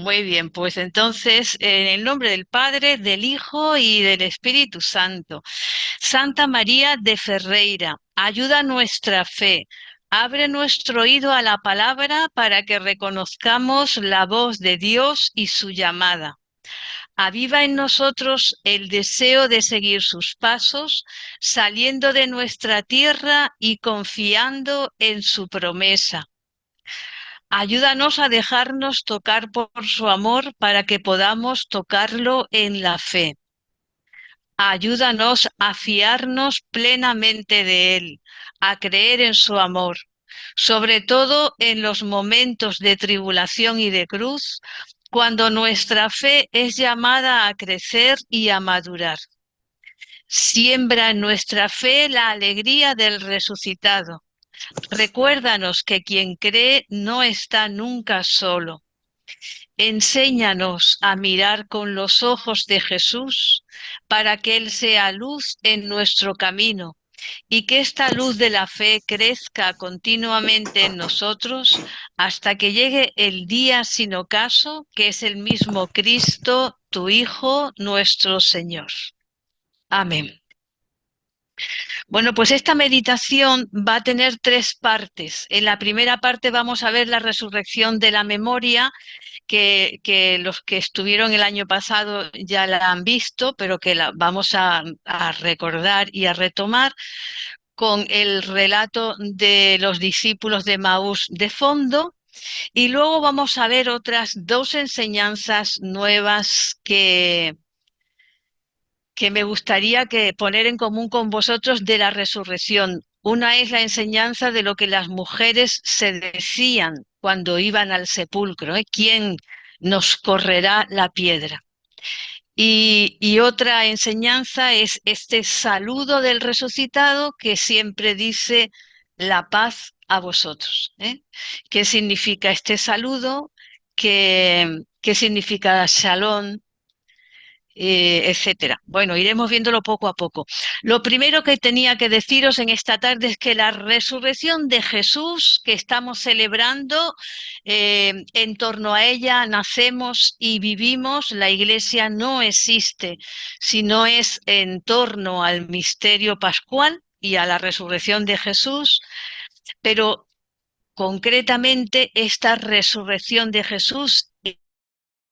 Muy bien, pues entonces, en el nombre del Padre, del Hijo y del Espíritu Santo. Santa María de Ferreira, ayuda nuestra fe. Abre nuestro oído a la palabra para que reconozcamos la voz de Dios y su llamada. Aviva en nosotros el deseo de seguir sus pasos, saliendo de nuestra tierra y confiando en su promesa. Ayúdanos a dejarnos tocar por su amor para que podamos tocarlo en la fe. Ayúdanos a fiarnos plenamente de Él, a creer en su amor, sobre todo en los momentos de tribulación y de cruz, cuando nuestra fe es llamada a crecer y a madurar. Siembra en nuestra fe la alegría del resucitado. Recuérdanos que quien cree no está nunca solo. Enséñanos a mirar con los ojos de Jesús para que Él sea luz en nuestro camino y que esta luz de la fe crezca continuamente en nosotros hasta que llegue el día sin ocaso, que es el mismo Cristo, tu Hijo, nuestro Señor. Amén. Bueno, pues esta meditación va a tener tres partes. En la primera parte vamos a ver la resurrección de la memoria, que los que estuvieron el año pasado ya la han visto, pero que la vamos a recordar y a retomar con el relato de los discípulos de Maús de fondo. Y luego vamos a ver otras dos enseñanzas nuevas que me gustaría que poner en común con vosotros de la resurrección. Una es la enseñanza de lo que las mujeres se decían cuando iban al sepulcro, ¿eh? ¿Quién nos correrá la piedra? Y otra enseñanza es este saludo del resucitado que siempre dice la paz a vosotros, ¿eh? ¿Qué significa este saludo? ¿Qué significa shalom? Etcétera. Bueno, iremos viéndolo poco a poco. Lo primero que tenía que deciros en esta tarde es que la resurrección de Jesús que estamos celebrando, en torno a ella nacemos y vivimos, la Iglesia no existe si no es en torno al misterio pascual y a la resurrección de Jesús, pero concretamente esta resurrección de Jesús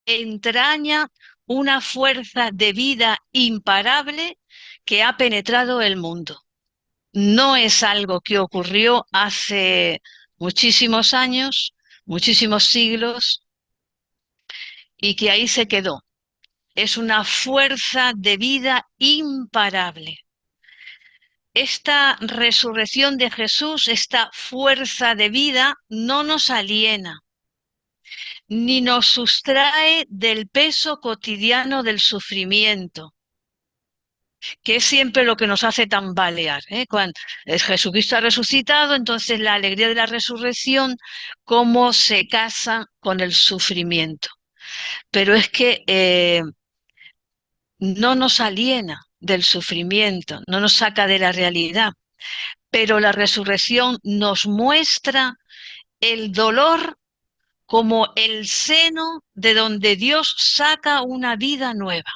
entraña una fuerza de vida imparable que ha penetrado el mundo. No es algo que ocurrió hace muchísimos años, muchísimos siglos, y que ahí se quedó. Es una fuerza de vida imparable. Esta resurrección de Jesús, esta fuerza de vida, no nos aliena, ni nos sustrae del peso cotidiano del sufrimiento, que es siempre lo que nos hace tambalear, ¿eh? Cuando Jesucristo ha resucitado, entonces la alegría de la resurrección, cómo se casa con el sufrimiento. Pero es que no nos aliena del sufrimiento, no nos saca de la realidad, pero la resurrección nos muestra el dolor como el seno de donde Dios saca una vida nueva.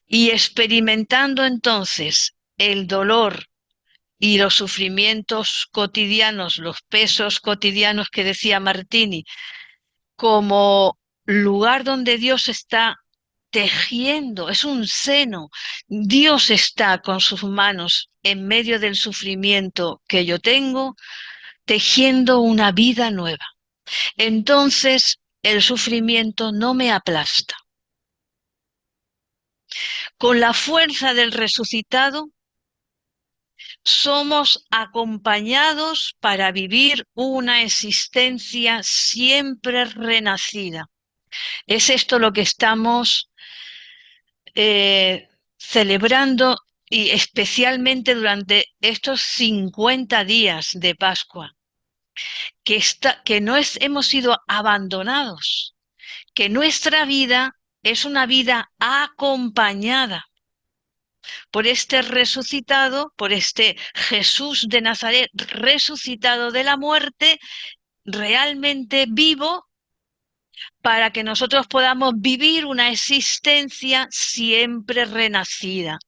Y experimentando entonces el dolor y los sufrimientos cotidianos, los pesos cotidianos que decía Martini, como lugar donde Dios está tejiendo, es un seno. Dios está con sus manos en medio del sufrimiento que yo tengo, tejiendo una vida nueva. Entonces el sufrimiento no me aplasta. Con la fuerza del resucitado, somos acompañados para vivir una existencia siempre renacida. Es esto lo que estamos celebrando y especialmente durante estos 50 días de Pascua, que no hemos sido abandonados, que nuestra vida es una vida acompañada por este resucitado, por este Jesús de Nazaret resucitado de la muerte, realmente vivo para que nosotros podamos vivir una existencia siempre renacida,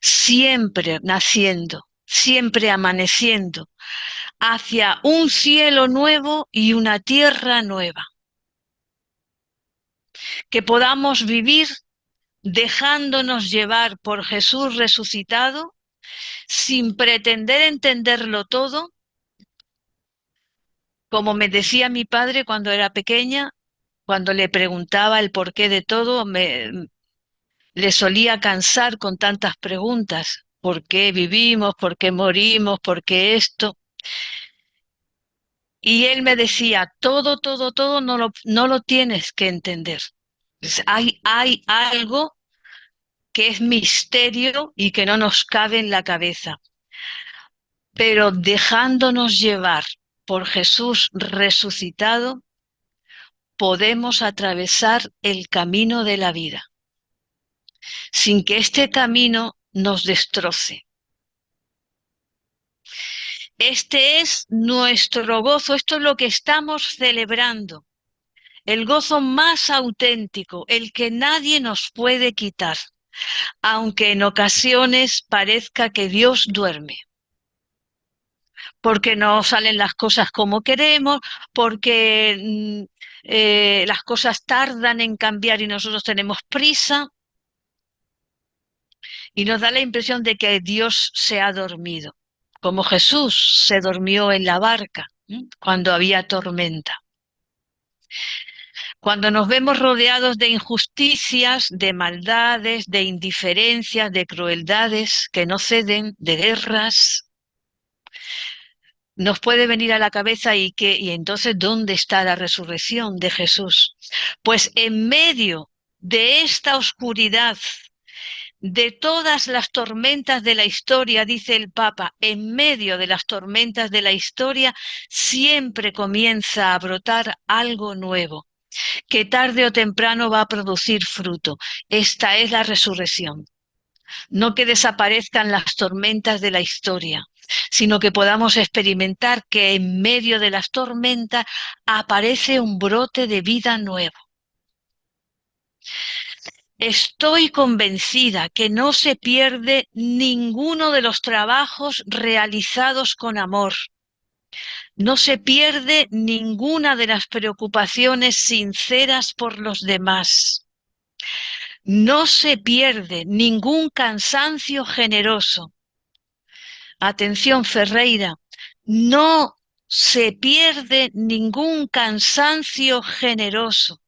siempre naciendo, siempre amaneciendo, hacia un cielo nuevo y una tierra nueva. Que podamos vivir dejándonos llevar por Jesús resucitado, sin pretender entenderlo todo. Como me decía mi padre cuando era pequeña, cuando le preguntaba el porqué de todo, le solía cansar con tantas preguntas. ¿Por qué vivimos? ¿Por qué morimos? ¿Por qué esto? Y él me decía, todo no lo tienes que entender. Hay algo que es misterio y que no nos cabe en la cabeza. Pero dejándonos llevar por Jesús resucitado, podemos atravesar el camino de la vida, sin que este camino nos destroce. Este es nuestro gozo, esto es lo que estamos celebrando, el gozo más auténtico, el que nadie nos puede quitar, aunque en ocasiones parezca que Dios duerme, porque no salen las cosas como queremos, porque las cosas tardan en cambiar y nosotros tenemos prisa, y nos da la impresión de que Dios se ha dormido, como Jesús se durmió en la barca cuando había tormenta. Cuando nos vemos rodeados de injusticias, de maldades, de indiferencias, de crueldades que no ceden, de guerras, nos puede venir a la cabeza y entonces ¿dónde está la resurrección de Jesús? Pues en medio de esta oscuridad, de todas las tormentas de la historia, dice el Papa, en medio de las tormentas de la historia siempre comienza a brotar algo nuevo, que tarde o temprano va a producir fruto. Esta es la resurrección. No que desaparezcan las tormentas de la historia, sino que podamos experimentar que en medio de las tormentas aparece un brote de vida nuevo. Estoy convencida que no se pierde ninguno de los trabajos realizados con amor. No se pierde ninguna de las preocupaciones sinceras por los demás. No se pierde ningún cansancio generoso. Atención, Ferreira, no se pierde ningún cansancio generoso.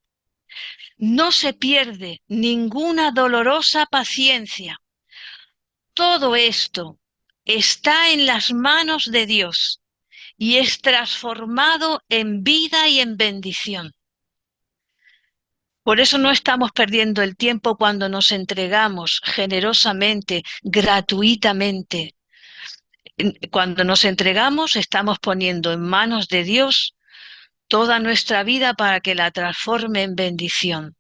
No se pierde ninguna dolorosa paciencia. Todo esto está en las manos de Dios y es transformado en vida y en bendición. Por eso no estamos perdiendo el tiempo cuando nos entregamos generosamente, gratuitamente. Cuando nos entregamos, estamos poniendo en manos de Dios toda nuestra vida para que la transforme en bendición,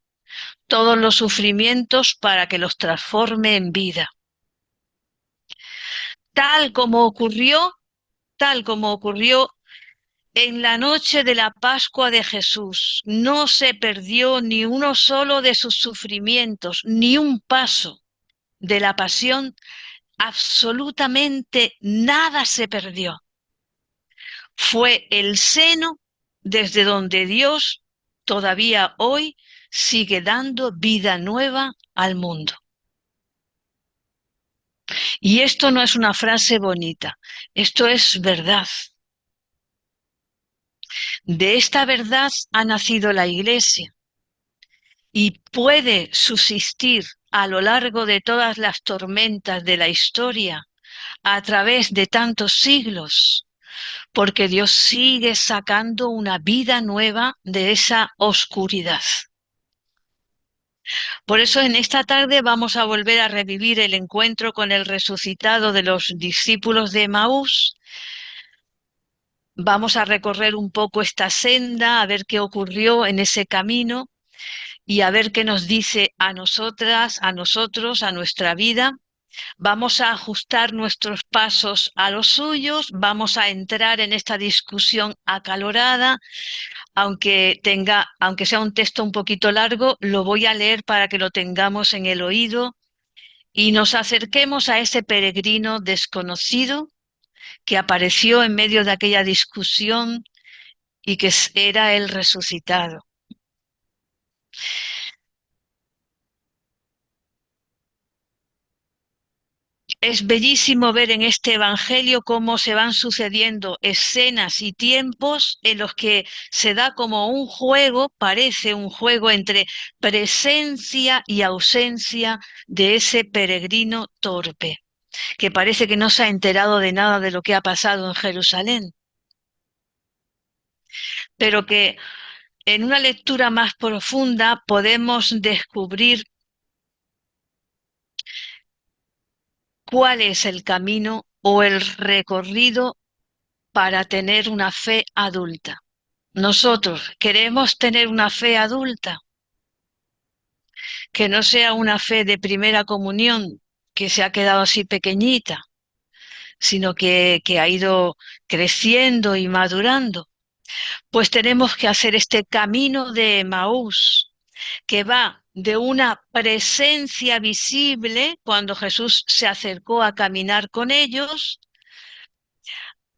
todos los sufrimientos para que los transforme en vida. Tal como ocurrió en la noche de la Pascua de Jesús. No se perdió ni uno solo de sus sufrimientos, ni un paso de la pasión. Absolutamente nada se perdió. Fue el seno desde donde Dios todavía hoy sigue dando vida nueva al mundo. Y esto no es una frase bonita, esto es verdad. De esta verdad ha nacido la Iglesia y puede subsistir a lo largo de todas las tormentas de la historia, a través de tantos siglos, porque Dios sigue sacando una vida nueva de esa oscuridad. Por eso en esta tarde vamos a volver a revivir el encuentro con el resucitado de los discípulos de Emaús. Vamos a recorrer un poco esta senda, a ver qué ocurrió en ese camino y a ver qué nos dice a nosotras, a nosotros, a nuestra vida. Vamos a ajustar nuestros pasos a los suyos, vamos a entrar en esta discusión acalorada, aunque sea un texto un poquito largo, lo voy a leer para que lo tengamos en el oído y nos acerquemos a ese peregrino desconocido que apareció en medio de aquella discusión y que era el resucitado. Es bellísimo ver en este Evangelio cómo se van sucediendo escenas y tiempos en los que se da como un juego, parece un juego entre presencia y ausencia de ese peregrino torpe, que parece que no se ha enterado de nada de lo que ha pasado en Jerusalén, pero que en una lectura más profunda podemos descubrir cuál es el camino o el recorrido para tener una fe adulta. Nosotros queremos tener una fe adulta, que no sea una fe de primera comunión, que se ha quedado así pequeñita, sino que ha ido creciendo y madurando. Pues tenemos que hacer este camino de Emaús, que va de una presencia visible cuando Jesús se acercó a caminar con ellos,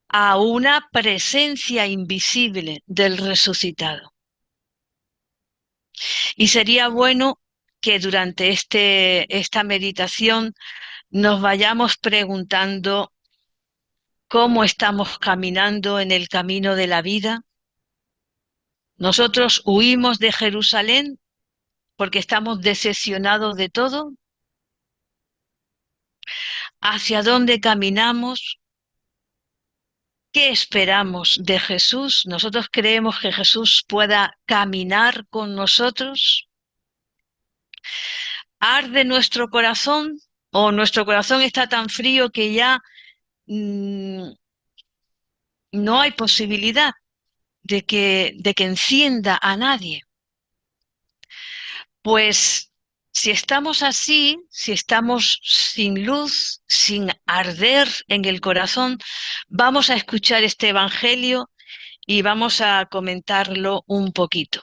a una presencia invisible del resucitado. Y sería bueno que durante esta meditación nos vayamos preguntando cómo estamos caminando en el camino de la vida. Nosotros huimos de Jerusalén porque estamos decepcionados de todo. ¿Hacia dónde caminamos? ¿Qué esperamos de Jesús? ¿Nosotros creemos que Jesús pueda caminar con nosotros? ¿Arde nuestro corazón o nuestro corazón está tan frío que ya no hay posibilidad de que encienda a nadie? Pues si estamos así, si estamos sin luz, sin arder en el corazón, vamos a escuchar este Evangelio y vamos a comentarlo un poquito.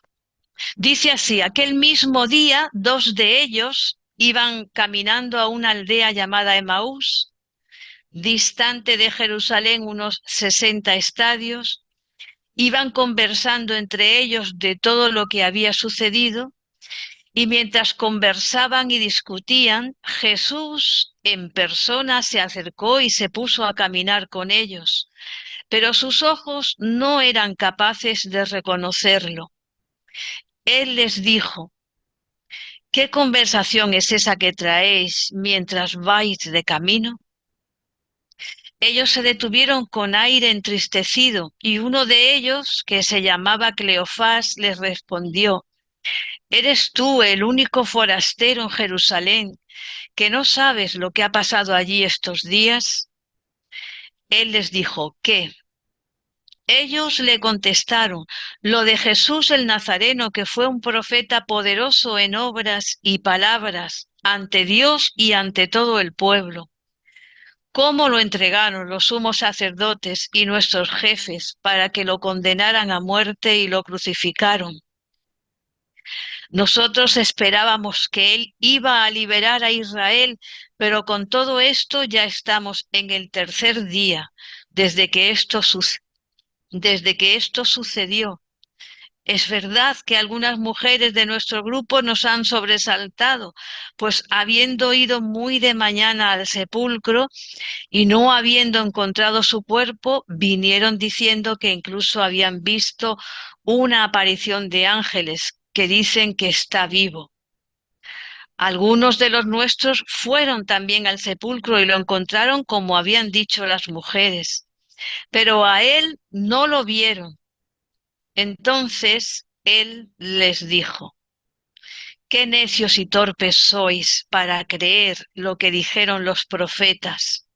Dice así: aquel mismo día, dos de ellos iban caminando a una aldea llamada Emaús, distante de Jerusalén unos 60 estadios. Iban conversando entre ellos de todo lo que había sucedido, y mientras conversaban y discutían, Jesús en persona se acercó y se puso a caminar con ellos, pero sus ojos no eran capaces de reconocerlo. Él les dijo: ¿qué conversación es esa que traéis mientras vais de camino? Ellos se detuvieron con aire entristecido, y uno de ellos, que se llamaba Cleofás, les respondió: ¿eres tú el único forastero en Jerusalén que no sabes lo que ha pasado allí estos días? Él les dijo: ¿qué? Ellos le contestaron: lo de Jesús el Nazareno, que fue un profeta poderoso en obras y palabras ante Dios y ante todo el pueblo. ¿Cómo lo entregaron los sumos sacerdotes y nuestros jefes para que lo condenaran a muerte y lo crucificaron? Nosotros esperábamos que él iba a liberar a Israel, pero con todo esto ya estamos en el tercer día desde que esto sucedió. Es verdad que algunas mujeres de nuestro grupo nos han sobresaltado, pues habiendo ido muy de mañana al sepulcro y no habiendo encontrado su cuerpo, vinieron diciendo que incluso habían visto una aparición de ángeles que dicen que está vivo. Algunos de los nuestros fueron también al sepulcro y lo encontraron como habían dicho las mujeres, pero a él no lo vieron. Entonces él les dijo: qué necios y torpes sois para creer lo que dijeron los profetas.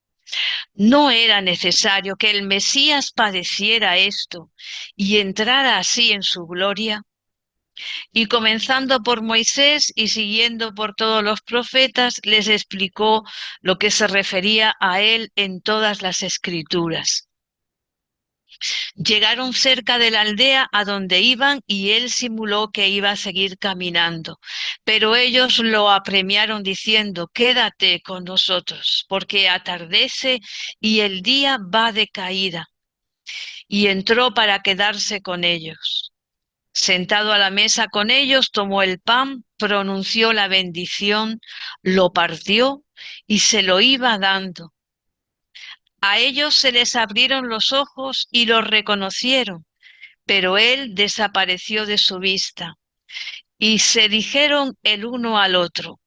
¿No era necesario que el Mesías padeciera esto y entrara así en su gloria? Y comenzando por Moisés y siguiendo por todos los profetas, les explicó lo que se refería a él en todas las escrituras. Llegaron cerca de la aldea a donde iban y él simuló que iba a seguir caminando. Pero ellos lo apremiaron diciendo: «Quédate con nosotros, porque atardece y el día va de caída». Y entró para quedarse con ellos. Sentado a la mesa con ellos, tomó el pan, pronunció la bendición, lo partió y se lo iba dando. A ellos se les abrieron los ojos y lo reconocieron, pero él desapareció de su vista. Y se dijeron el uno al otro: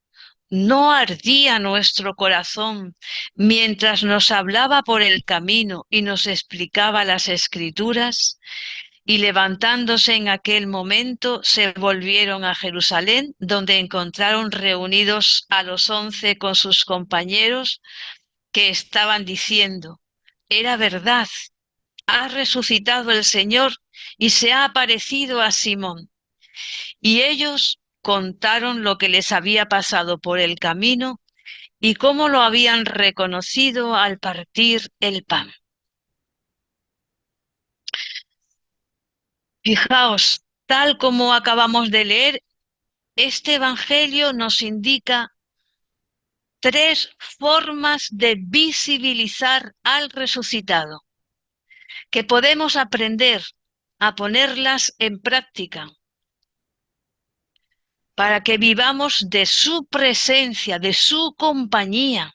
¿no ardía nuestro corazón mientras nos hablaba por el camino y nos explicaba las Escrituras? Y levantándose en aquel momento, se volvieron a Jerusalén, donde encontraron reunidos a los 11 con sus compañeros, que estaban diciendo: «Era verdad, ha resucitado el Señor y se ha aparecido a Simón». Y ellos contaron lo que les había pasado por el camino y cómo lo habían reconocido al partir el pan. Fijaos, tal como acabamos de leer, este Evangelio nos indica tres formas de visibilizar al resucitado, que podemos aprender a ponerlas en práctica para que vivamos de su presencia, de su compañía.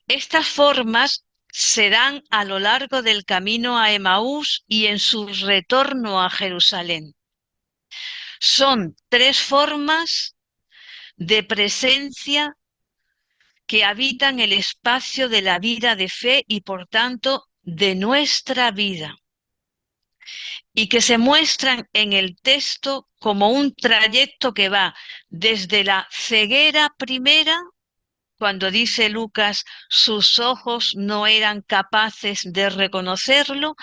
Estas formas se dan a lo largo del camino a Emaús y en su retorno a Jerusalén. Son tres formas de presencia que habitan el espacio de la vida de fe y, por tanto, de nuestra vida, y que se muestran en el texto como un trayecto que va desde la ceguera primera, cuando dice Lucas: sus ojos no eran capaces de reconocerlo,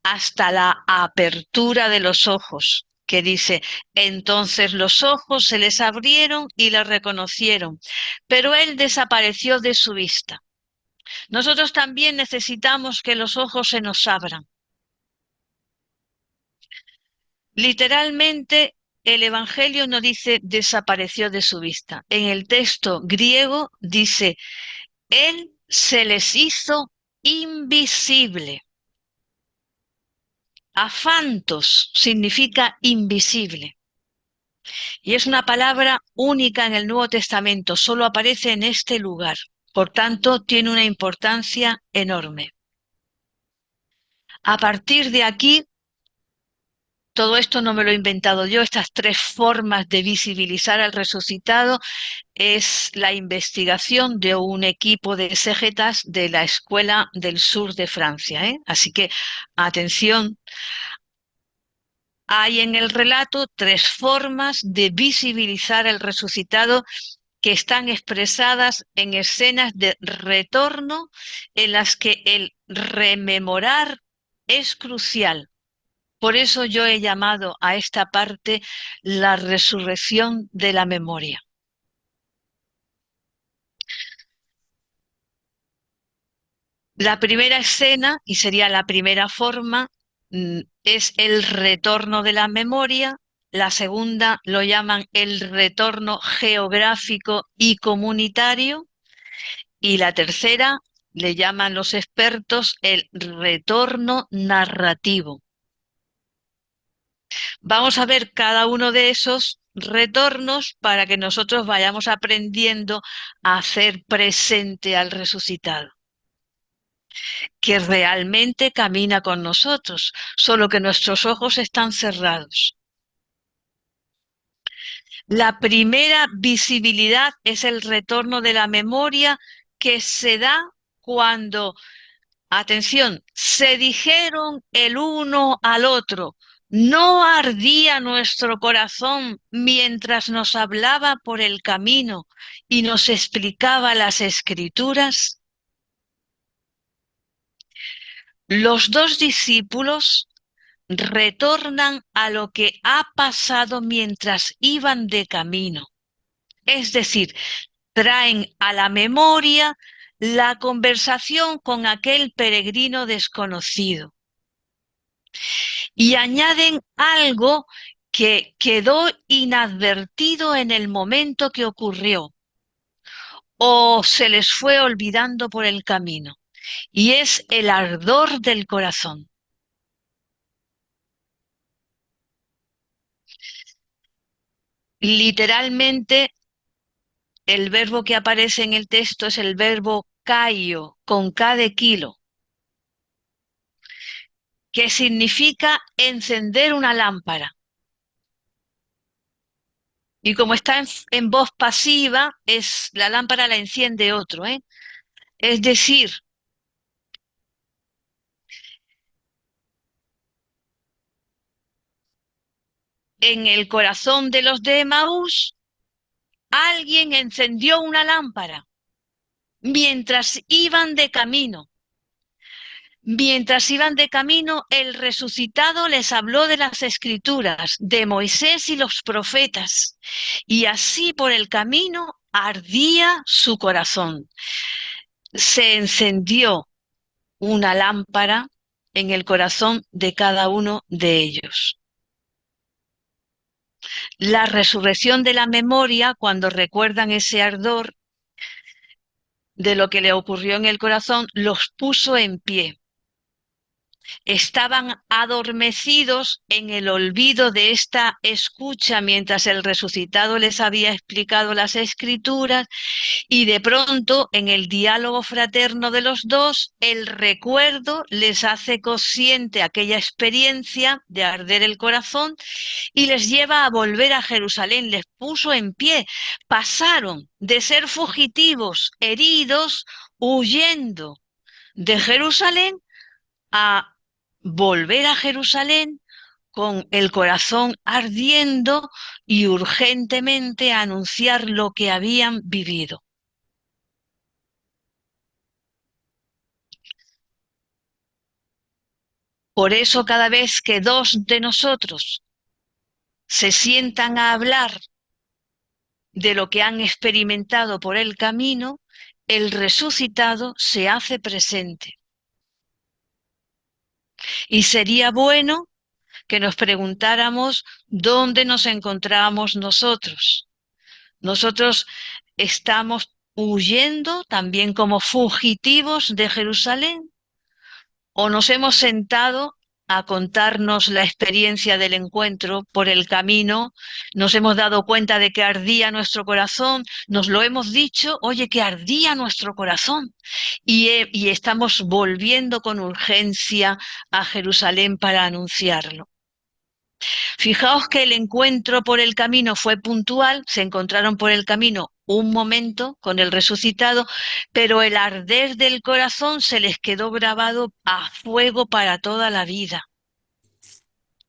hasta la apertura de los ojos, que dice: entonces los ojos se les abrieron y le reconocieron, pero él desapareció de su vista. Nosotros también necesitamos que los ojos se nos abran. Literalmente, el Evangelio no dice desapareció de su vista. En el texto griego dice: él se les hizo invisible. Aphantos significa invisible. Y es una palabra única en el Nuevo Testamento, solo aparece en este lugar. Por tanto, tiene una importancia enorme. A partir de aquí, todo esto no me lo he inventado yo, estas tres formas de visibilizar al resucitado es la investigación de un equipo de exégetas de la Escuela del Sur de Francia, ¿eh? Así que, atención, hay en el relato tres formas de visibilizar al resucitado que están expresadas en escenas de retorno en las que el rememorar es crucial. Por eso yo he llamado a esta parte la resurrección de la memoria. La primera escena, y sería la primera forma, es el retorno de la memoria. La segunda lo llaman el retorno geográfico y comunitario. Y la tercera le llaman los expertos el retorno narrativo. Vamos a ver cada uno de esos retornos para que nosotros vayamos aprendiendo a hacer presente al resucitado, que realmente camina con nosotros, solo que nuestros ojos están cerrados. La primera visibilidad es el retorno de la memoria, que se da cuando, atención, se dijeron el uno al otro: ¿no ardía nuestro corazón mientras nos hablaba por el camino y nos explicaba las Escrituras? Los dos discípulos retornan a lo que ha pasado mientras iban de camino. Es decir, traen a la memoria la conversación con aquel peregrino desconocido y añaden algo que quedó inadvertido en el momento que ocurrió o se les fue olvidando por el camino, y es el ardor del corazón. Literalmente, el verbo que aparece en el texto es el verbo kaio, con K de kilo, que significa encender una lámpara. Y como está en voz pasiva, es la lámpara la enciende otro, ¿eh? Es decir, en el corazón de los de Emaús, alguien encendió una lámpara mientras iban de camino. Mientras iban de camino, el resucitado les habló de las Escrituras, de Moisés y los profetas, y así por el camino ardía su corazón. Se encendió una lámpara en el corazón de cada uno de ellos. La resurrección de la memoria, cuando recuerdan ese ardor de lo que le ocurrió en el corazón, los puso en pie. Estaban adormecidos en el olvido de esta escucha mientras el resucitado les había explicado las Escrituras, y de pronto en el diálogo fraterno de los dos el recuerdo les hace consciente aquella experiencia de arder el corazón y les lleva a volver a Jerusalén, les puso en pie. Pasaron de ser fugitivos, heridos, huyendo de Jerusalén, a volver a Jerusalén con el corazón ardiendo y urgentemente a anunciar lo que habían vivido. Por eso cada vez que dos de nosotros se sientan a hablar de lo que han experimentado por el camino, el resucitado se hace presente. Y sería bueno que nos preguntáramos dónde nos encontramos nosotros. Nosotros estamos huyendo también como fugitivos de Jerusalén, o nos hemos sentado a contarnos la experiencia del encuentro por el camino, nos hemos dado cuenta de que ardía nuestro corazón, nos lo hemos dicho, oye, que ardía nuestro corazón, y estamos volviendo con urgencia a Jerusalén para anunciarlo. Fijaos que el encuentro por el camino fue puntual, se encontraron por el camino un momento con el resucitado, pero el arder del corazón se les quedó grabado a fuego para toda la vida.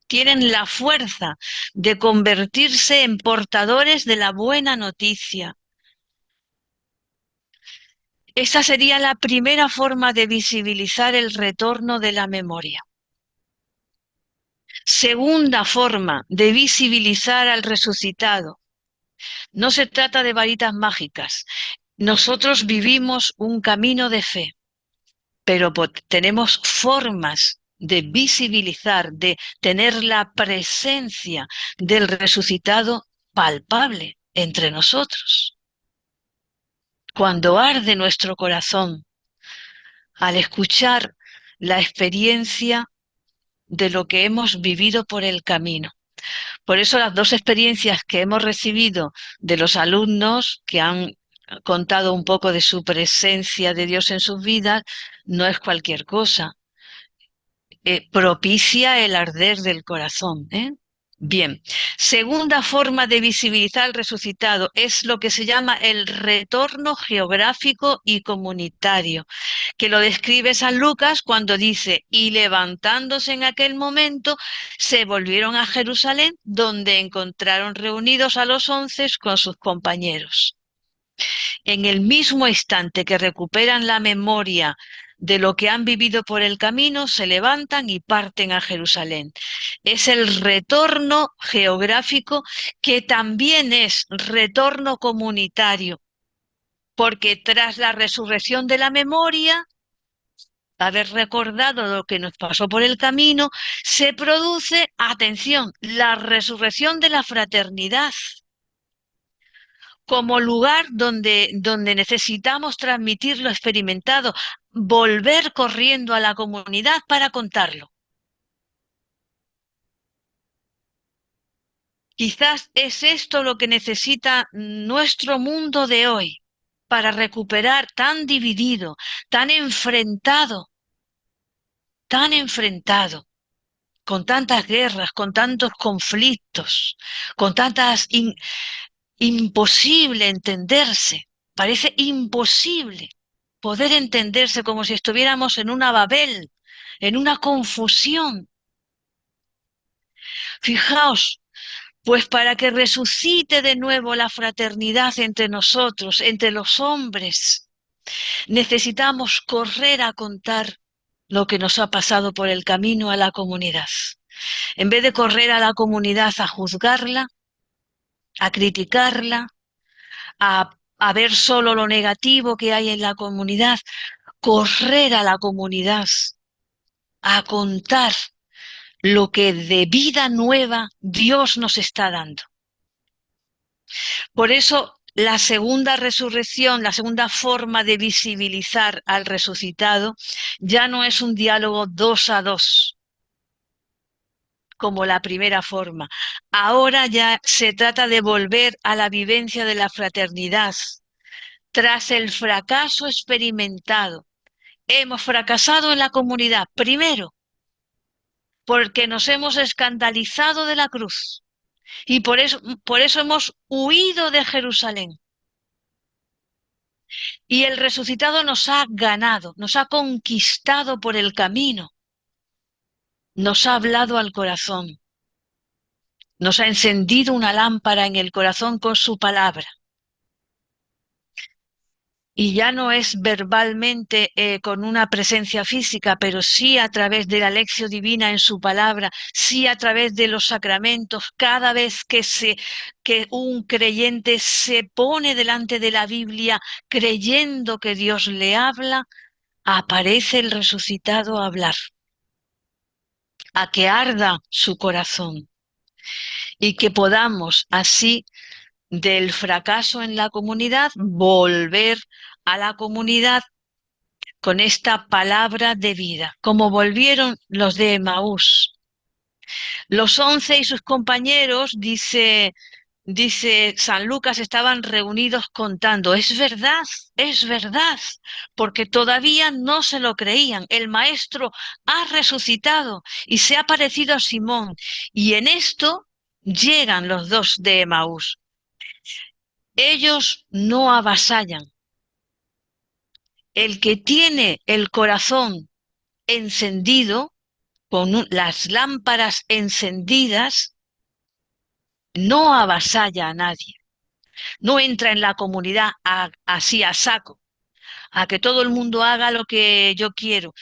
Tienen la fuerza de convertirse en portadores de la buena noticia. Esa sería la primera forma de visibilizar el retorno de la memoria. Segunda forma de visibilizar al resucitado. No se trata de varitas mágicas. Nosotros vivimos un camino de fe, pero tenemos formas de visibilizar, de tener la presencia del resucitado palpable entre nosotros. Cuando arde nuestro corazón al escuchar la experiencia de lo que hemos vivido por el camino. Por eso las dos experiencias que hemos recibido de los alumnos que han contado un poco de su presencia de Dios en sus vidas, no es cualquier cosa. Propicia el arder del corazón. Bien, segunda forma de visibilizar al resucitado es lo que se llama el retorno geográfico y comunitario, que lo describe San Lucas cuando dice, y levantándose en aquel momento, se volvieron a Jerusalén, donde encontraron reunidos a los 11 con sus compañeros. En el mismo instante que recuperan la memoria de lo que han vivido por el camino, se levantan y parten a Jerusalén. Es el retorno geográfico que también es retorno comunitario, porque tras la resurrección de la memoria, haber recordado lo que nos pasó por el camino, se produce, atención, la resurrección de la fraternidad como lugar donde necesitamos transmitir lo experimentado, volver corriendo a la comunidad para contarlo. Quizás es esto lo que necesita nuestro mundo de hoy para recuperar tan dividido, tan enfrentado, con tantas guerras, con tantos conflictos, con tantas imposible entenderse. Parece imposible poder entenderse como si estuviéramos en una Babel, en una confusión. Fijaos, pues para que resucite de nuevo la fraternidad entre nosotros, entre los hombres, necesitamos correr a contar lo que nos ha pasado por el camino a la comunidad. En vez de correr a la comunidad a juzgarla, a criticarla, a ver solo lo negativo que hay en la comunidad, correr a la comunidad, a contar lo que de vida nueva Dios nos está dando. Por eso la segunda resurrección, la segunda forma de visibilizar al resucitado, ya no es un diálogo 2 a 2, como la primera forma. Ahora ya se trata de volver a la vivencia de la fraternidad. Tras el fracaso experimentado, hemos fracasado en la comunidad, primero, porque nos hemos escandalizado de la cruz y por eso hemos huido de Jerusalén. Y el resucitado nos ha ganado, nos ha conquistado por el camino, nos ha hablado al corazón, nos ha encendido una lámpara en el corazón con su palabra. Y ya no es verbalmente con una presencia física, pero sí a través de la lección divina en su palabra, sí a través de los sacramentos. Cada vez que un creyente se pone delante de la Biblia creyendo que Dios le habla, aparece el resucitado a hablar, a que arda su corazón y que podamos así del fracaso en la comunidad volver a la comunidad con esta palabra de vida, como volvieron los de Emaús. Los 11 y sus compañeros, dice San Lucas, estaban reunidos contando. Es verdad, porque todavía no se lo creían. El maestro ha resucitado y se ha parecido a Simón. Y en esto llegan los dos de Emaús. Ellos no avasallan. El que tiene el corazón encendido, con las lámparas encendidas, no avasalla a nadie, no entra en la comunidad así a saco, a que todo el mundo haga lo que yo quiero,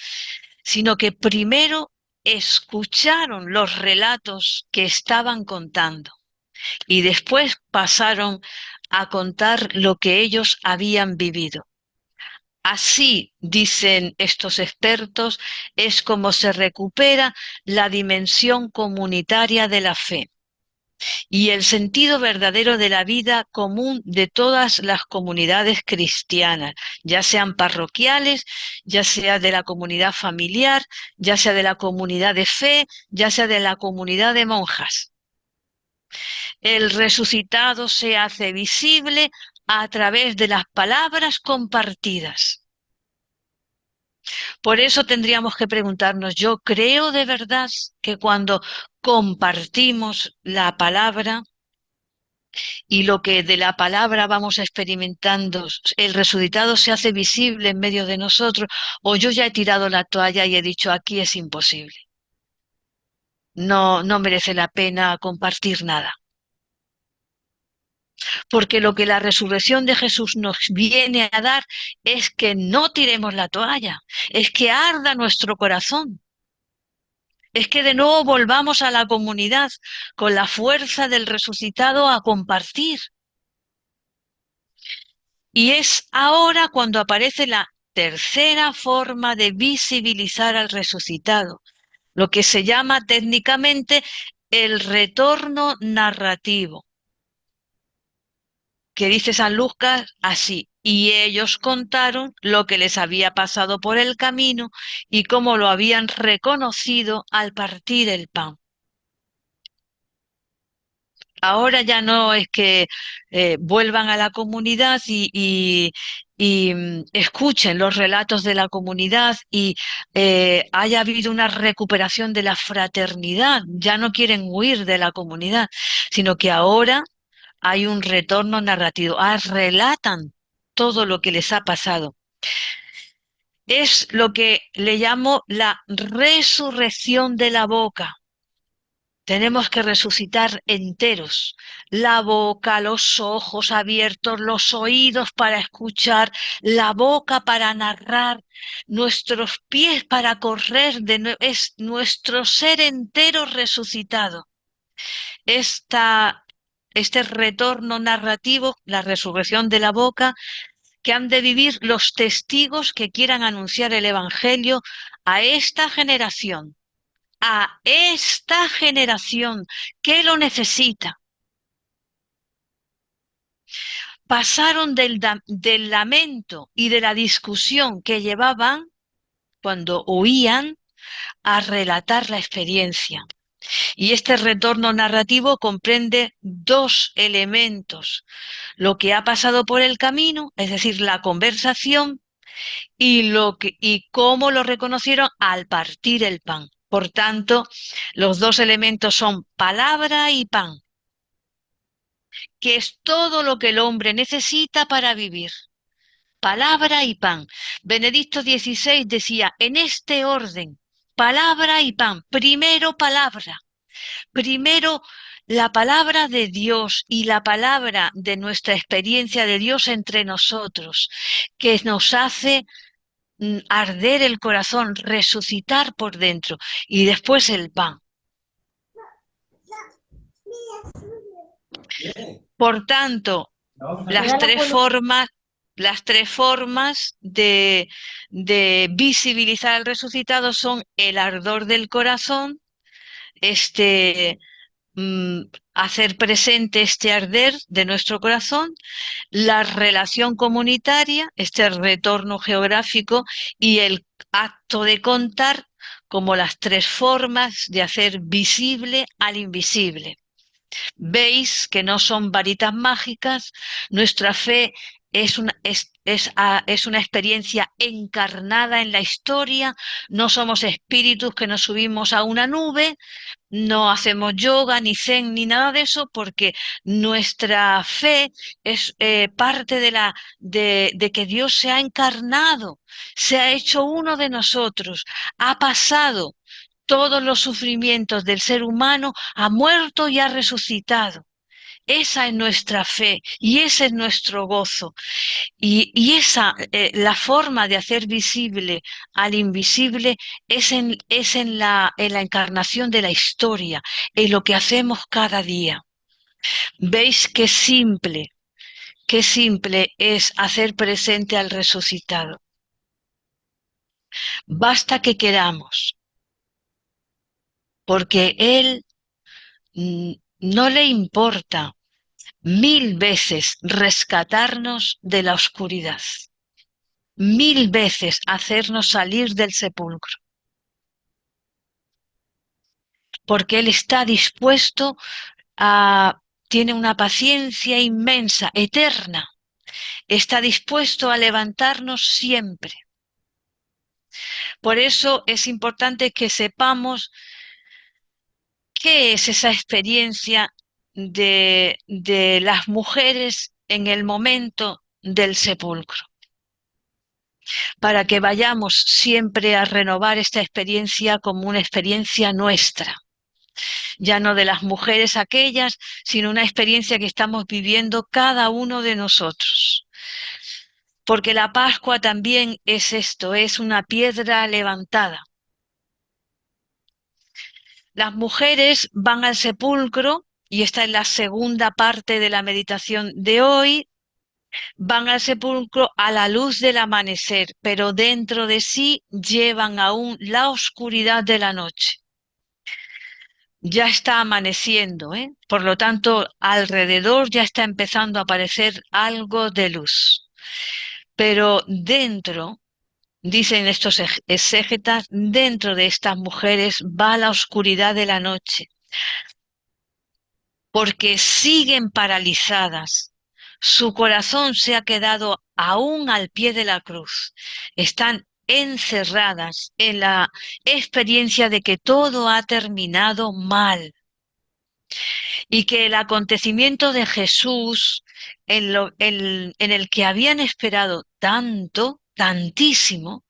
sino que primero escucharon los relatos que estaban contando y después pasaron a contar lo que ellos habían vivido. Así, dicen estos expertos, es como se recupera la dimensión comunitaria de la fe y el sentido verdadero de la vida común de todas las comunidades cristianas, ya sean parroquiales, ya sea de la comunidad familiar, ya sea de la comunidad de fe, ya sea de la comunidad de monjas. El resucitado se hace visible a través de las palabras compartidas. Por eso tendríamos que preguntarnos, yo creo de verdad que cuando compartimos la palabra y lo que de la palabra vamos experimentando, el resucitado se hace visible en medio de nosotros, o yo ya he tirado la toalla y he dicho, aquí es imposible. No merece la pena compartir nada. Porque lo que la resurrección de Jesús nos viene a dar es que no tiremos la toalla, es que arda nuestro corazón, es que de nuevo volvamos a la comunidad con la fuerza del resucitado a compartir. Y es ahora cuando aparece la tercera forma de visibilizar al resucitado, lo que se llama técnicamente el retorno narrativo, que dice San Lucas así: y ellos contaron lo que les había pasado por el camino y cómo lo habían reconocido al partir el pan. Ahora ya no es que vuelvan a la comunidad y escuchen los relatos de la comunidad y haya habido una recuperación de la fraternidad. Ya no quieren huir de la comunidad, sino que ahora hay un retorno narrativo. Relatan todo lo que les ha pasado. Es lo que le llamo la resurrección de la boca. Tenemos que resucitar enteros, la boca, los ojos abiertos, los oídos para escuchar, la boca para narrar, nuestros pies para correr, es nuestro ser entero resucitado. Este retorno narrativo, la resurrección de la boca, que han de vivir los testigos que quieran anunciar el Evangelio a esta generación que lo necesita. Pasaron del lamento y de la discusión que llevaban cuando huían a relatar la experiencia. Y este retorno narrativo comprende dos elementos: lo que ha pasado por el camino, es decir, la conversación, y cómo lo reconocieron al partir el pan. Por tanto, los dos elementos son palabra y pan, que es todo lo que el hombre necesita para vivir. Palabra y pan. Benedicto XVI decía, en este orden: palabra y pan. Primero palabra. Primero la palabra de Dios y la palabra de nuestra experiencia de Dios entre nosotros, que nos hace arder el corazón, resucitar por dentro, y después el pan. Por tanto, las tres formas de visibilizar al resucitado son el ardor del corazón, este, hacer presente este arder de nuestro corazón, la relación comunitaria, este retorno geográfico, y el acto de contar, como las tres formas de hacer visible al invisible. Veis que no son varitas mágicas, nuestra fe es una experiencia encarnada en la historia, no somos espíritus que nos subimos a una nube, no hacemos yoga, ni zen, ni nada de eso, porque nuestra fe es parte de que Dios se ha encarnado, se ha hecho uno de nosotros, ha pasado todos los sufrimientos del ser humano, ha muerto y ha resucitado. Esa es nuestra fe y ese es nuestro gozo. La forma de hacer visible al invisible es en la encarnación de la historia, en lo que hacemos cada día. ¿Veis qué simple es hacer presente al resucitado? Basta que queramos, porque Él no le importa 1000 veces rescatarnos de la oscuridad, 1000 veces hacernos salir del sepulcro, porque Él está dispuesto tiene una paciencia inmensa, eterna, está dispuesto a levantarnos siempre. Por eso es importante que sepamos qué es esa experiencia de las mujeres en el momento del sepulcro, para que vayamos siempre a renovar esta experiencia como una experiencia nuestra. ya no de las mujeres aquellas, sino una experiencia que estamos viviendo cada uno de nosotros. Porque la Pascua también es esto, es una piedra levantada. Las mujeres van al sepulcro, y esta es la segunda parte de la meditación de hoy, van al sepulcro a la luz del amanecer, pero dentro de sí llevan aún la oscuridad de la noche. Ya está amaneciendo, ¿eh? Por lo tanto, alrededor ya está empezando a aparecer algo de luz. Pero dentro, dicen estos exégetas, dentro de estas mujeres va la oscuridad de la noche, porque siguen paralizadas. Su corazón se ha quedado aún al pie de la cruz. Están encerradas en la experiencia de que todo ha terminado mal y que el acontecimiento de Jesús, en el que habían esperado tanto, tantísimo,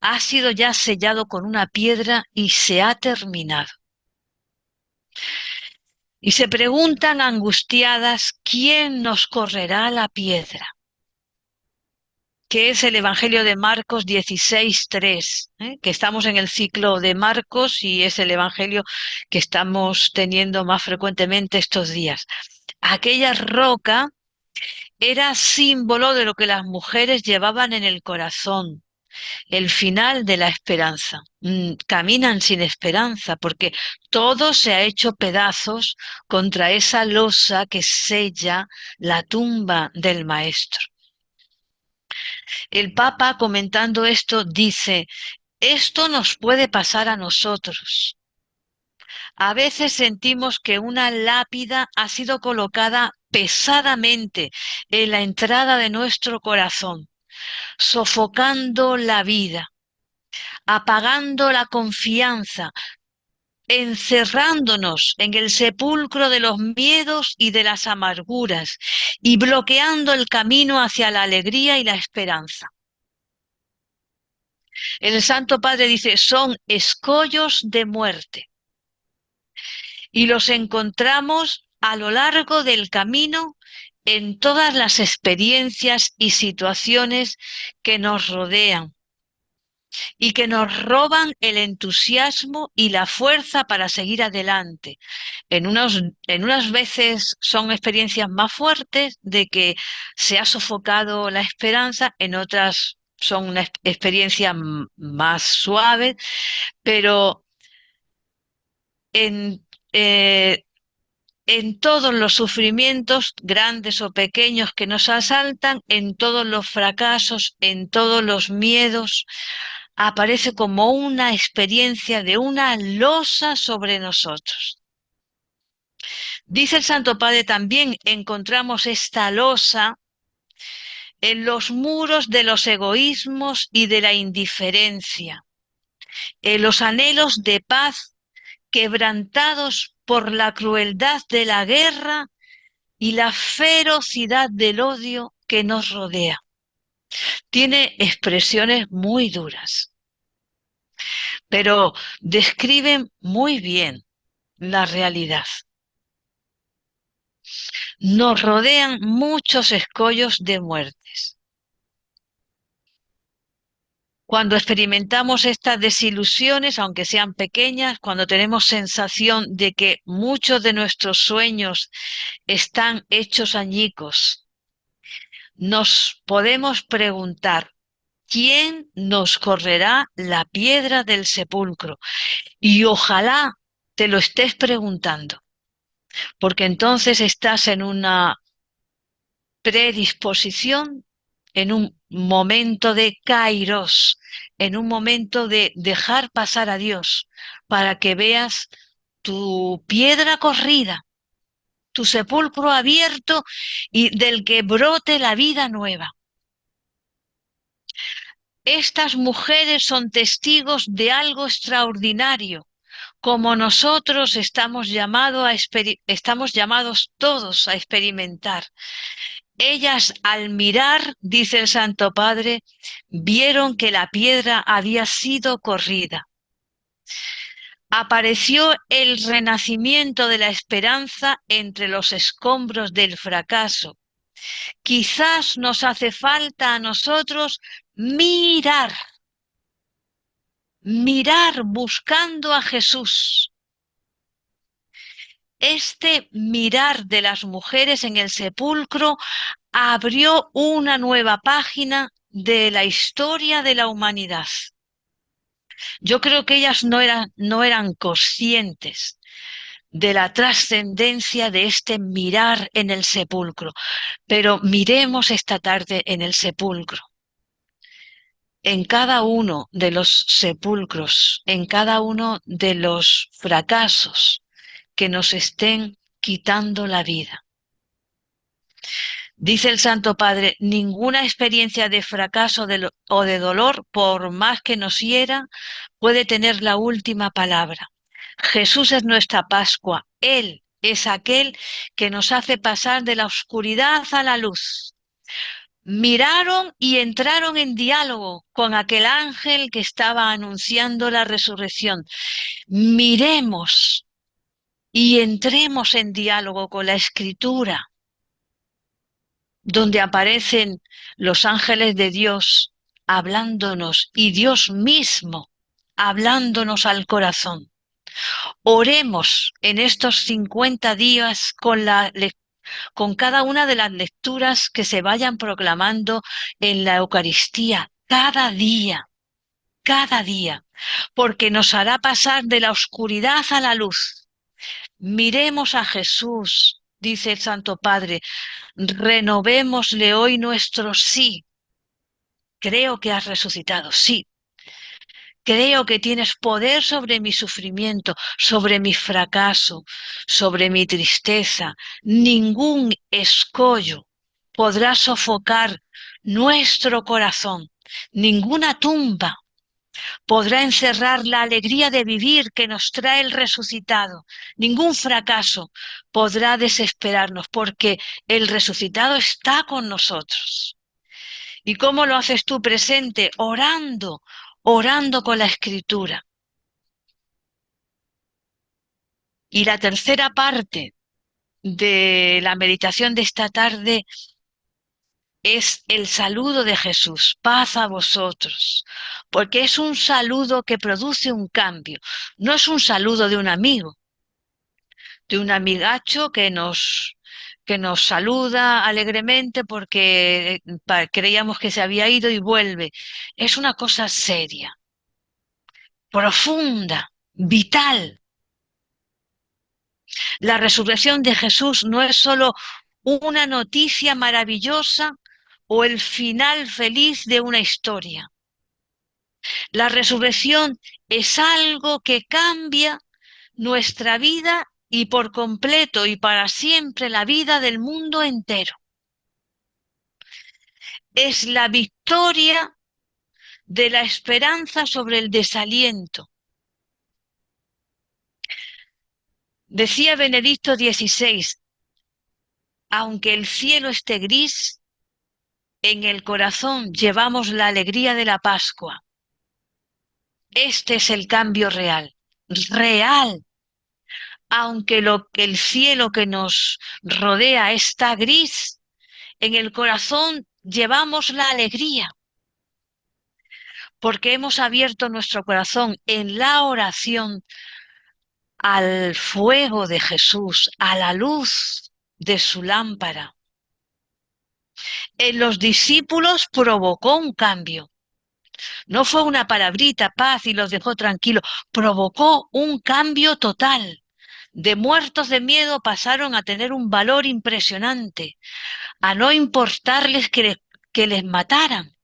ha sido ya sellado con una piedra y se ha terminado. Y se preguntan angustiadas, ¿quién nos correrá la piedra? Que es el Evangelio de Marcos 16:3, que estamos en el ciclo de Marcos y es el Evangelio que estamos teniendo más frecuentemente estos días. Aquella roca era símbolo de lo que las mujeres llevaban en el corazón, el final de la esperanza. Caminan sin esperanza porque todo se ha hecho pedazos contra esa losa que sella la tumba del Maestro. El Papa, comentando esto, dice: esto nos puede pasar a nosotros. A veces sentimos que una lápida ha sido colocada pesadamente en la entrada de nuestro corazón, sofocando la vida, apagando la confianza, encerrándonos en el sepulcro de los miedos y de las amarguras y bloqueando el camino hacia la alegría y la esperanza. El Santo Padre dice, son escollos de muerte y los encontramos a lo largo del camino en todas las experiencias y situaciones que nos rodean y que nos roban el entusiasmo y la fuerza para seguir adelante. En unas veces son experiencias más fuertes de que se ha sofocado la esperanza, en otras son una experiencia más suave, pero en, eh, en todos los sufrimientos, grandes o pequeños, que nos asaltan, en todos los fracasos, en todos los miedos, aparece como una experiencia de una losa sobre nosotros. Dice el Santo Padre también, encontramos esta losa en los muros de los egoísmos y de la indiferencia, en los anhelos de paz quebrantados por la crueldad de la guerra y la ferocidad del odio que nos rodea. Tiene expresiones muy duras, pero describen muy bien la realidad. Nos rodean muchos escollos de muertes. Cuando experimentamos estas desilusiones, aunque sean pequeñas, cuando tenemos sensación de que muchos de nuestros sueños están hechos añicos, nos podemos preguntar, ¿quién nos correrá la piedra del sepulcro? Y ojalá te lo estés preguntando, porque entonces estás en una predisposición, en un momento de kairos, en un momento de dejar pasar a Dios, para que veas tu piedra corrida, tu sepulcro abierto y del que brote la vida nueva. Estas mujeres son testigos de algo extraordinario, como nosotros estamos llamados todos a experimentar. Ellas, al mirar, dice el Santo Padre, vieron que la piedra había sido corrida. Apareció el renacimiento de la esperanza entre los escombros del fracaso. Quizás nos hace falta a nosotros mirar, mirar buscando a Jesús. Este mirar de las mujeres en el sepulcro abrió una nueva página de la historia de la humanidad. Yo creo que ellas no eran conscientes de la trascendencia de este mirar en el sepulcro, pero miremos esta tarde en el sepulcro. En cada uno de los sepulcros, en cada uno de los fracasos que nos estén quitando la vida. Dice el Santo Padre, ninguna experiencia de fracaso o de dolor, por más que nos hiera, puede tener la última palabra. Jesús es nuestra Pascua. Él es aquel que nos hace pasar de la oscuridad a la luz. Miraron y entraron en diálogo con aquel ángel que estaba anunciando la resurrección. Miremos y entremos en diálogo con la Escritura, donde aparecen los ángeles de Dios hablándonos y Dios mismo hablándonos al corazón. Oremos en estos 50 días con cada una de las lecturas que se vayan proclamando en la Eucaristía, cada día, porque nos hará pasar de la oscuridad a la luz. Miremos a Jesús, dice el Santo Padre, renovémosle hoy nuestro sí. Creo que has resucitado, sí. Creo que tienes poder sobre mi sufrimiento, sobre mi fracaso, sobre mi tristeza. Ningún escollo podrá sofocar nuestro corazón. Ninguna tumba podrá encerrar la alegría de vivir que nos trae el resucitado. Ningún fracaso podrá desesperarnos porque el resucitado está con nosotros. ¿Y cómo lo haces tú presente? Orando, orando con la Escritura. Y la tercera parte de la meditación de esta tarde es el saludo de Jesús, paz a vosotros, porque es un saludo que produce un cambio, no es un saludo de un amigo, de un amigacho que nos saluda alegremente porque creíamos que se había ido y vuelve. Es una cosa seria, profunda, vital. La resurrección de Jesús no es solo una noticia maravillosa o el final feliz de una historia. La resurrección es algo que cambia nuestra vida y por completo y para siempre la vida del mundo entero. Es la victoria de la esperanza sobre el desaliento. Decía Benedicto XVI, aunque el cielo esté gris, en el corazón llevamos la alegría de la Pascua. Este es el cambio real, real. Aunque el cielo que nos rodea está gris, en el corazón llevamos la alegría, porque hemos abierto nuestro corazón en la oración al fuego de Jesús, a la luz de su lámpara. En los discípulos provocó un cambio. No fue una palabrita, paz, y los dejó tranquilos. Provocó un cambio total. De muertos de miedo pasaron a tener un valor impresionante, a no importarles que les mataran.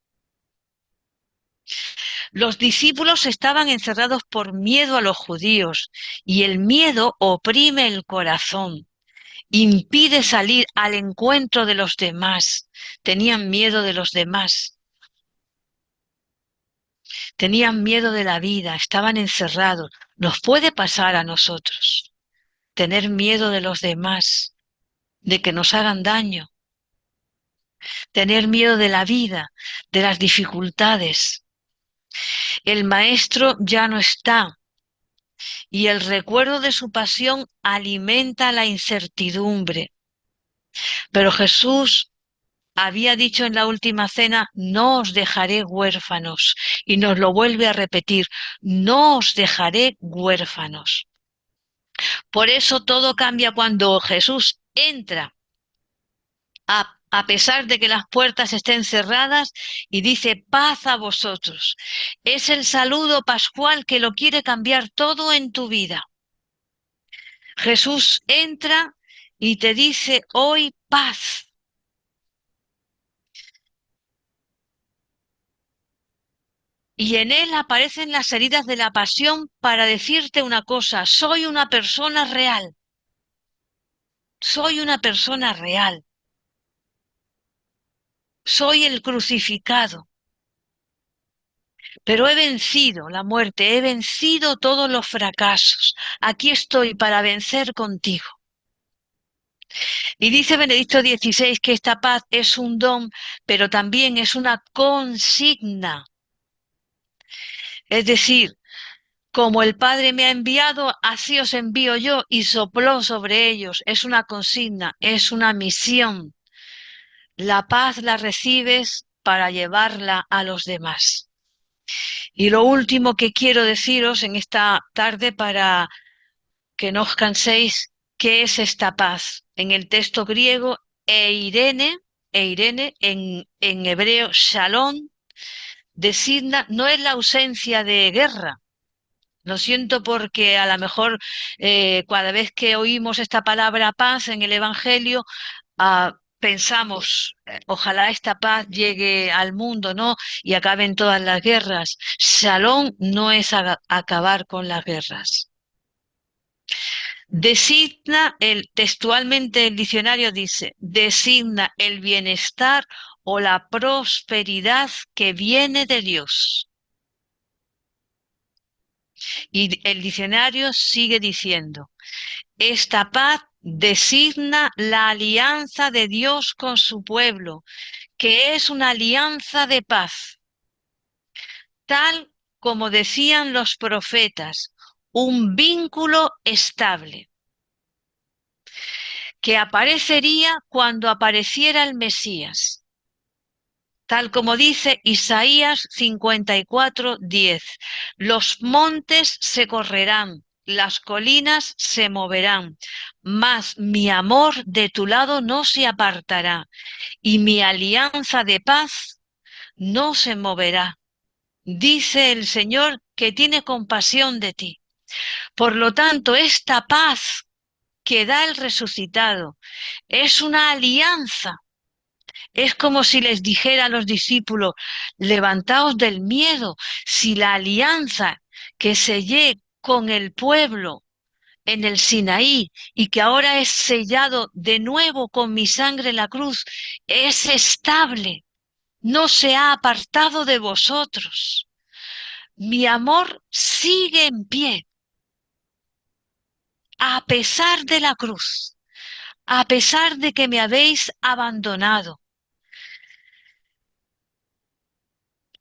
Los discípulos estaban encerrados por miedo a los judíos, y el miedo oprime el corazón, impide salir al encuentro de los demás. Tenían miedo de los demás. Tenían miedo de la vida, estaban encerrados. Nos puede pasar a nosotros tener miedo de los demás, de que nos hagan daño, tener miedo de la vida, de las dificultades. El maestro ya no está, y el recuerdo de su pasión alimenta la incertidumbre. Pero Jesús había dicho en la última cena, no os dejaré huérfanos, y nos lo vuelve a repetir, no os dejaré huérfanos. Por eso todo cambia cuando Jesús entra, a pesar de que las puertas estén cerradas, y dice, paz a vosotros. Es el saludo pascual que lo quiere cambiar todo en tu vida. Jesús entra y te dice hoy paz. Y en él aparecen las heridas de la pasión para decirte una cosa, soy una persona real, soy una persona real, soy el crucificado, pero he vencido la muerte, he vencido todos los fracasos, aquí estoy para vencer contigo. Y dice Benedicto XVI que esta paz es un don, pero también es una consigna. Es decir, como el Padre me ha enviado, así os envío yo, y sopló sobre ellos. Es una consigna, es una misión. La paz la recibes para llevarla a los demás. Y lo último que quiero deciros en esta tarde para que no os canséis, ¿qué es esta paz? En el texto griego, Eirene, en hebreo, shalom, designa, no es la ausencia de guerra. Lo siento porque a lo mejor cada vez que oímos esta palabra paz en el Evangelio, pensamos, ojalá esta paz llegue al mundo, ¿no? Y acaben todas las guerras. Shalom no es acabar con las guerras. Designa, textualmente el diccionario dice, designa el bienestar o la prosperidad que viene de Dios. Y el diccionario sigue diciendo, esta paz designa la alianza de Dios con su pueblo, que es una alianza de paz, tal como decían los profetas, un vínculo estable, que aparecería cuando apareciera el Mesías. Tal como dice Isaías 54:10, los montes se correrán, las colinas se moverán, mas mi amor de tu lado no se apartará, y mi alianza de paz no se moverá. Dice el Señor que tiene compasión de ti. Por lo tanto, esta paz que da el resucitado es una alianza. Es como si les dijera a los discípulos, levantaos del miedo, si la alianza que sellé con el pueblo en el Sinaí y que ahora es sellado de nuevo con mi sangre en la cruz, es estable, no se ha apartado de vosotros. Mi amor sigue en pie, a pesar de la cruz, a pesar de que me habéis abandonado.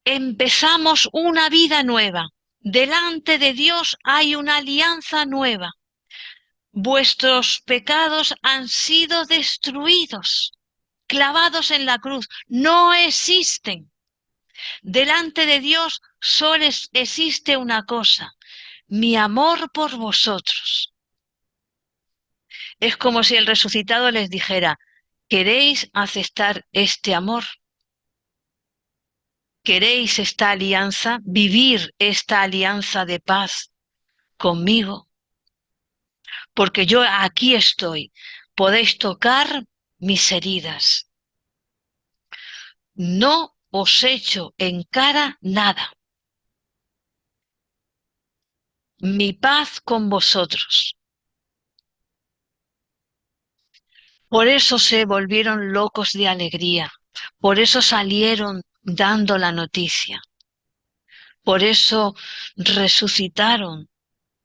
Empezamos una vida nueva. Delante de Dios hay una alianza nueva. Vuestros pecados han sido destruidos, clavados en la cruz. No existen. Delante de Dios solo existe una cosa, mi amor por vosotros. Es como si el resucitado les dijera, ¿queréis aceptar este amor? ¿Queréis esta alianza, vivir esta alianza de paz conmigo? Porque yo aquí estoy, podéis tocar mis heridas. No os echo en cara nada. Mi paz con vosotros. Por eso se volvieron locos de alegría. Por eso salieron dando la noticia. Por eso resucitaron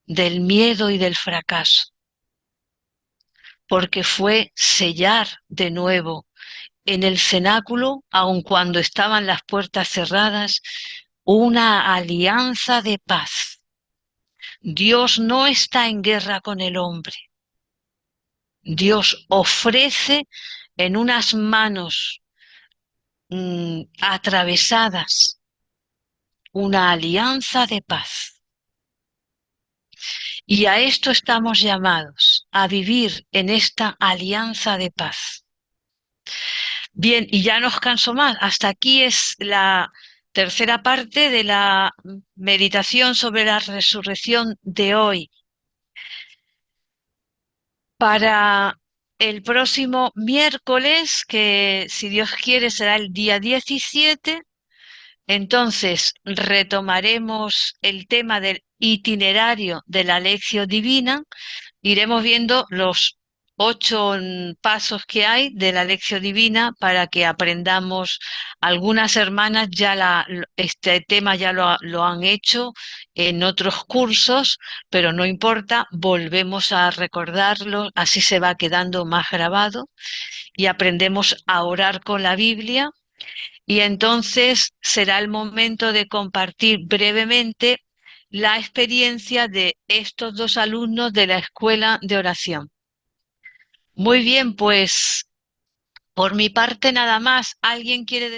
del miedo y del fracaso. Porque fue sellar de nuevo en el cenáculo, aun cuando estaban las puertas cerradas, una alianza de paz. Dios no está en guerra con el hombre. Dios ofrece en unas manos atravesadas una alianza de paz. Y a esto estamos llamados, a vivir en esta alianza de paz. Bien, y ya no os canso más. Hasta aquí es la tercera parte de la meditación sobre la resurrección de hoy. Para el próximo miércoles, que si Dios quiere será el día 17, entonces retomaremos el tema del itinerario de la Lección Divina. Iremos viendo los 8 pasos que hay de la Lección Divina para que aprendamos. Algunas hermanas ya este tema ya lo han hecho en otros cursos, pero no importa, volvemos a recordarlo, así se va quedando más grabado y aprendemos a orar con la Biblia. Y entonces será el momento de compartir brevemente la experiencia de estos dos alumnos de la escuela de oración. Muy bien, pues por mi parte nada más. ¿Alguien quiere